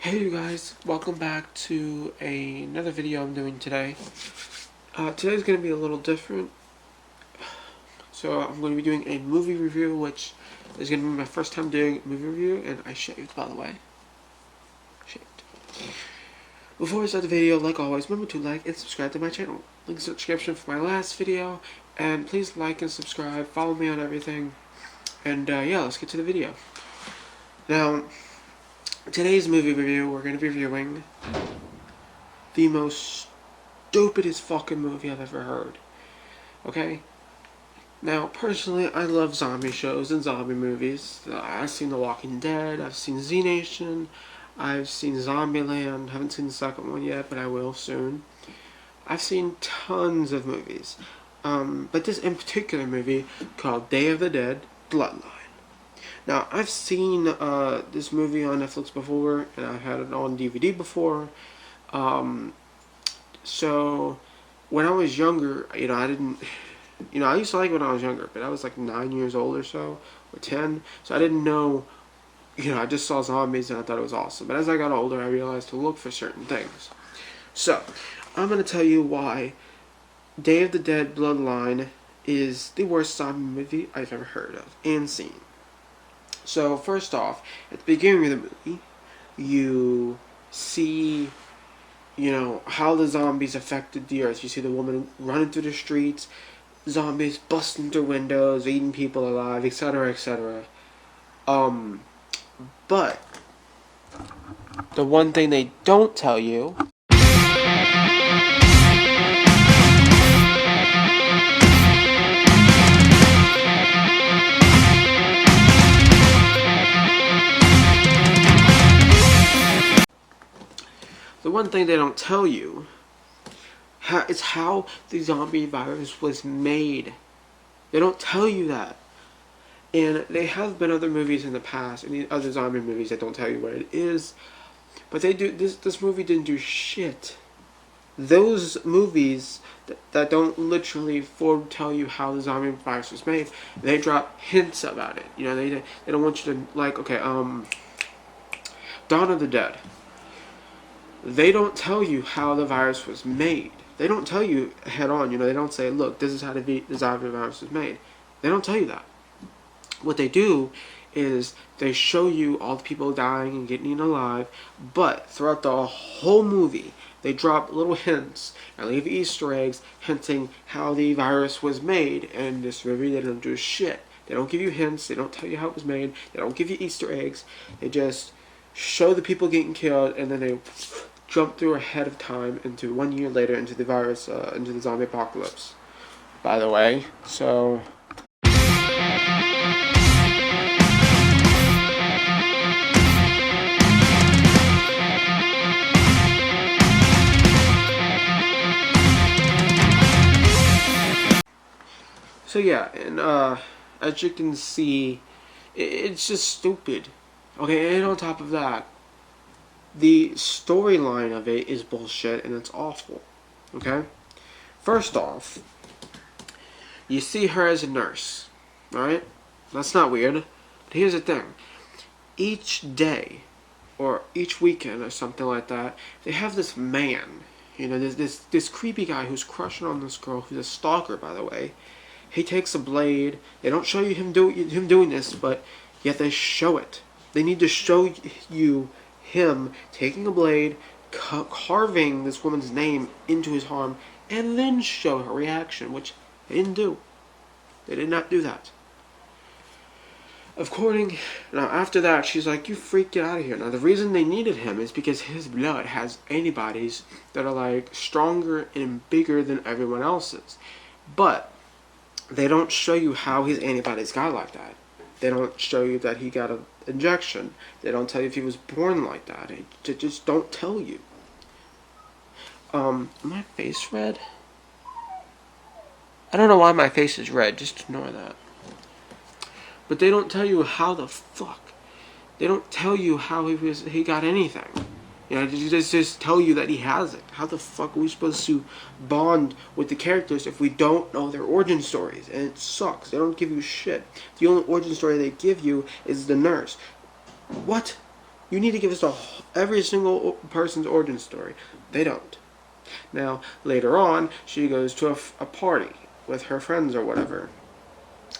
Hey you guys, welcome back to another video I'm doing today. Today's going to be a little different. So I'm going to be doing a movie review, which is going to be my first time doing a movie review, and I shaved, by the way. Shaved. Before I start the video, like always, remember to like and subscribe to my channel. Link in the description for my last video, and please like and subscribe, follow me on everything, and yeah, let's get to the video. Now, today's movie review, we're going to be reviewing the most stupidest fucking movie I've ever heard. Okay? Now, personally, I love zombie shows and zombie movies. I've seen The Walking Dead, I've seen Z Nation, I've seen Zombieland, haven't seen the second one yet, but I will soon. I've seen tons of movies. But this in particular movie called Day of the Dead, Bloodline. Now, I've seen this movie on Netflix before, and I've had it on DVD before. So, when I was younger, I used to like it when I was younger, but I was like 9 years old or so, or 10, so I didn't know, I just saw zombies and I thought it was awesome. But as I got older, I realized to look for certain things. So, I'm going to tell you why Day of the Dead Bloodline is the worst zombie movie I've ever heard of and seen. So, first off, at the beginning of the movie, you see, how the zombies affected the earth. You see the woman running through the streets, zombies busting through windows, eating people alive, etc., etc. But the one thing they don't tell you is how the zombie virus was made. They don't tell you that. And there have been other movies in the past, and other zombie movies that don't tell you what it is. But they do. This movie didn't do shit. Those movies that don't literally tell you how the zombie virus was made, they drop hints about it. They don't want you to, like, okay, Dawn of the Dead. They don't tell you how the virus was made. They don't tell you head on. They don't say, look, this is how the zombie virus was made. They don't tell you that. What they do is they show you all the people dying and getting eaten alive, but throughout the whole movie, they drop little hints and leave Easter eggs hinting how the virus was made. And in this movie, they don't do shit. They don't give you hints. They don't tell you how it was made. They don't give you Easter eggs. They just show the people getting killed, and then they jump through ahead of time into 1 year later into the virus, into the zombie apocalypse. By the way, so yeah, and as you can see, it's just stupid. Okay, and on top of that, the storyline of it is bullshit and it's awful. Okay? First off, you see her as a nurse. Alright? That's not weird. But here's the thing. Each day, or each weekend or something like that, they have this man. This creepy guy who's crushing on this girl, who's a stalker, by the way. He takes a blade. They don't show you him doing this, but yet they show it. They need to show you him taking a blade, carving this woman's name into his arm, and then show her reaction, which they didn't do. They did not do that. Now after that, she's like, you freak, get out of here. Now the reason they needed him is because his blood has antibodies that are like stronger and bigger than everyone else's. But they don't show you how his antibodies got like that. They don't show you that he got an injection. They don't tell you if he was born like that. They just don't tell you. My face red? I don't know why my face is red. Just ignore that. But they don't tell you how the fuck. They don't tell you how he got anything. They just tell you that he has it. How the fuck are we supposed to bond with the characters if we don't know their origin stories? And it sucks. They don't give you shit. The only origin story they give you is the nurse. What? You need to give us every single person's origin story. They don't. Now, later on, she goes to a party with her friends or whatever,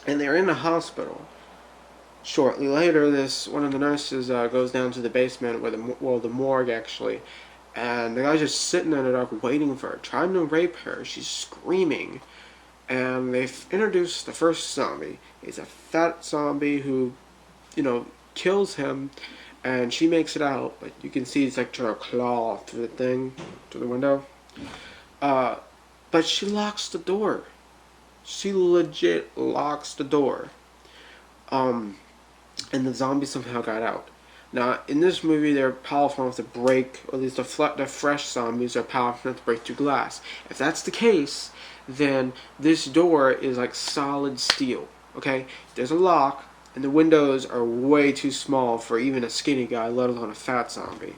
and they're in a hospital. Shortly later, one of the nurses goes down to the basement where the morgue actually, and the guy's just sitting there in the dark waiting for her, trying to rape her. She's screaming, and they've introduced the first zombie. He's a fat zombie who, kills him, and she makes it out, but you can see it's like trying to claw through the window. But she locks the door. She legit locks the door. And the zombie somehow got out. Now, in this movie, they're powerful enough to break, or at least the fresh zombies are powerful enough to break through glass. If that's the case, then this door is like solid steel. Okay, there's a lock, and the windows are way too small for even a skinny guy, let alone a fat zombie.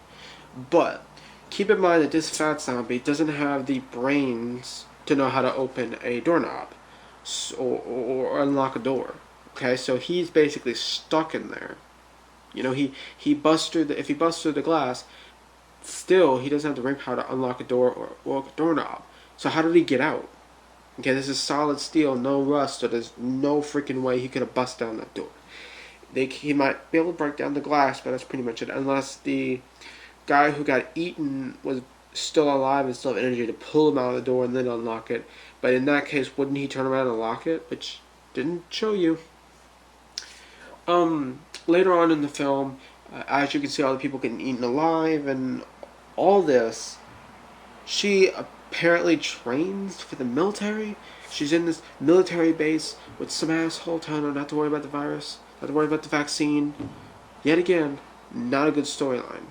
But keep in mind that this fat zombie doesn't have the brains to know how to open a doorknob or unlock a door. Okay, so he's basically stuck in there. He busts through if he busts through the glass, still he doesn't have the brain power to unlock a door or a doorknob. So how did he get out? Okay, this is solid steel, no rust, so there's no freaking way he could have busted down that door. He might be able to break down the glass, but that's pretty much it. Unless the guy who got eaten was still alive and still have energy to pull him out of the door and then unlock it. But in that case, wouldn't he turn around and lock it? Which didn't show you. Later on in the film, as you can see, all the people getting eaten alive and all this, she apparently trains for the military. She's in this military base with some asshole telling her not to worry about the virus, not to worry about the vaccine. Yet again, not a good storyline.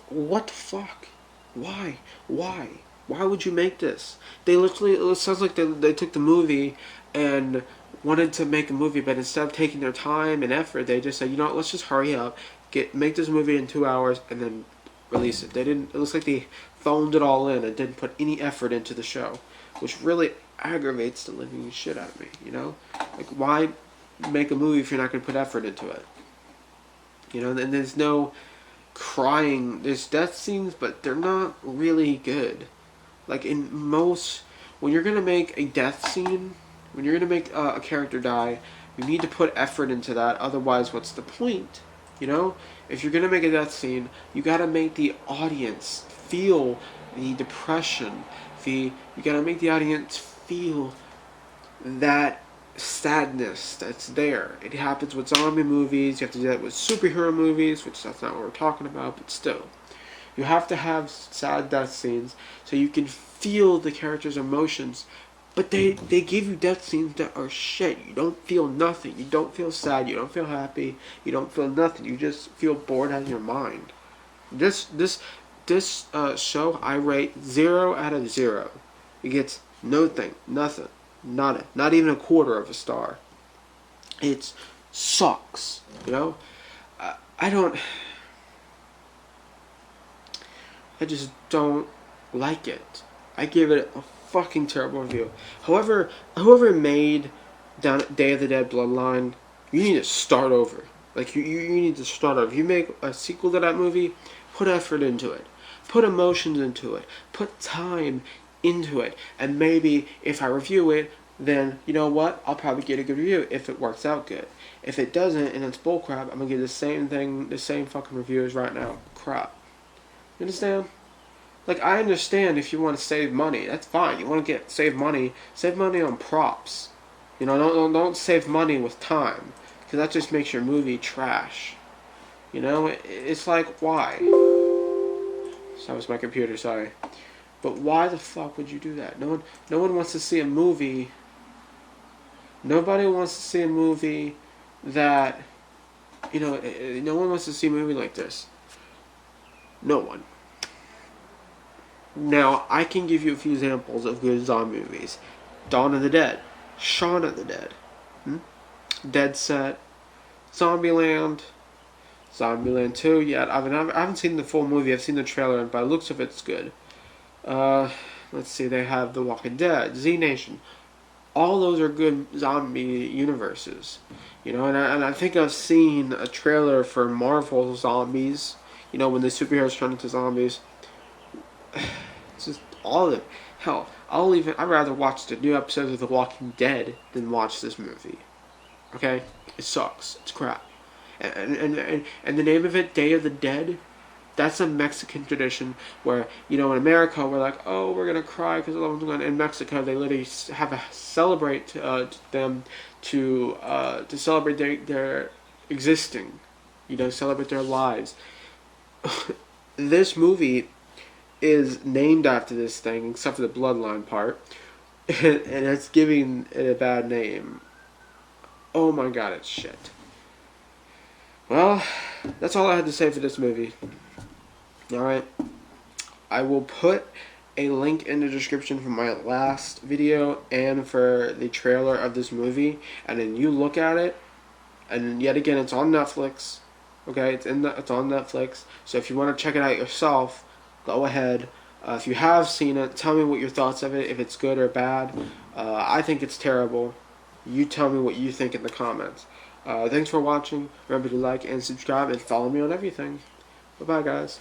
What the fuck? Why? Why would you make this? It sounds like they took the movie and wanted to make a movie, but instead of taking their time and effort, they just said, let's just hurry up, make this movie in 2 hours, and then release it. It looks like they phoned it all in and didn't put any effort into the show, which really aggravates the living shit out of me, Like, why make a movie if you're not going to put effort into it? And there's no crying. There's death scenes, but they're not really good. Like, when you're going to make a death scene, when you're going to make a character die, you need to put effort into that. Otherwise, what's the point? If you're going to make a death scene, you got to make the audience feel the depression. You got to make the audience feel that sadness that's there. It happens with zombie movies. You have to do that with superhero movies, which that's not what we're talking about, but still. You have to have sad death scenes so you can feel the character's emotions. But they give you death scenes that are shit. You don't feel nothing. You don't feel sad. You don't feel happy. You don't feel nothing. You just feel bored out of your mind. This show, I rate 0 out of 0. It gets nothing, not even a quarter of a star. It sucks. I just don't like it. I give it a fucking terrible review. Whoever made Day of the Dead Bloodline, you need to start over. Like, you need to start over. If you make a sequel to that movie, put effort into it. Put emotions into it. Put time into it. And maybe if I review it, then, you know what? I'll probably get a good review if it works out good. If it doesn't, and it's bullcrap, I'm going to give the same fucking review as right now. Crap. You understand? Like, I understand if you want to save money. That's fine. You want to save money on props. Don't save money with time. Because that just makes your movie trash. It's like, why? That was my computer, sorry. But why the fuck would you do that? No one wants to see a movie. Nobody wants to see a movie that, no one wants to see a movie like this. No one. Now, I can give you a few examples of good zombie movies. Dawn of the Dead. Shaun of the Dead. Dead Set. Zombieland. Zombieland 2. Yeah, I haven't seen the full movie. I've seen the trailer, and by the looks of it, it's good. Let's see. They have The Walking Dead. Z Nation. all those are good zombie universes, you know. And I think I've seen a trailer for Marvel Zombies. You know, when the superheroes turn into zombies. It's just all of it. Hell, I'd rather watch the new episodes of The Walking Dead than watch this movie. Okay, it sucks. It's crap. And the name of it, Day of the Dead. That's a Mexican tradition where, you know, in America we're like, oh, we're gonna cry because the loved one's gone. In Mexico, they literally have a celebrate them to celebrate their existing, you know, celebrate their lives. This movie is named after this thing, except for the bloodline part, and it's giving it a bad name. Oh my god, it's shit. Well, that's all I had to say for this movie. Alright. I will put a link in the description for my last video and for the trailer of this movie, and then you look at it, and yet again, it's on Netflix. Okay, it's on Netflix. So if you want to check it out yourself, go ahead. If you have seen it, tell me what your thoughts of it, if it's good or bad. I think it's terrible. You tell me what you think in the comments. Thanks for watching. Remember to like and subscribe and follow me on everything. Bye-bye, guys.